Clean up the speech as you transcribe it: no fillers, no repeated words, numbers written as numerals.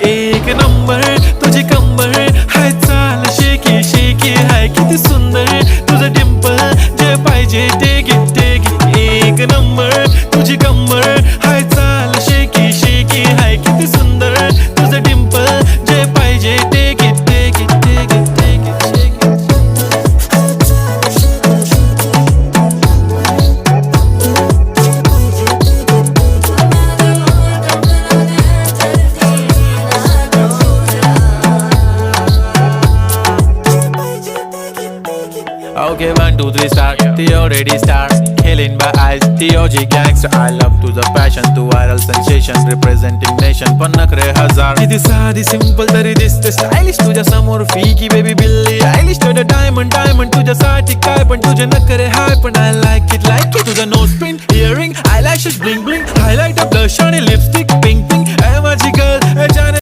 एक नंबर तुझी कंबर हाय, चाल शेकी शेकी हाय, किती सुंदर तुझं डिंपल, जे पाहिजे ते घे ते घे. एक नंबर तुझी कंबर हाय, चाल शेकी शेकी हाय, किती सुंदर तुझं डिंपल, जे पाहिजे ते घे ते घे ते घे ते घे. Okay, 1, 2, 3 start. The already start. Killing by eyes. The OG gangster. I love to the passion, to viral sensation, representing nation. पण नखरे हजार. किती साधी सिंपल तरी दिसते स्टायलिश तुझ्या समोर फीकी बेबी बिल्ली आयलिश. तुझं डायमंड डायमंड तुझ्यासाठी काय, पण तुझे नखरे हाय, पण I like it. तुझं nose pin earring eyelashes bling bling, highlight blush आणि लिपस्टिक पिंक पिंक. माझी गर्ल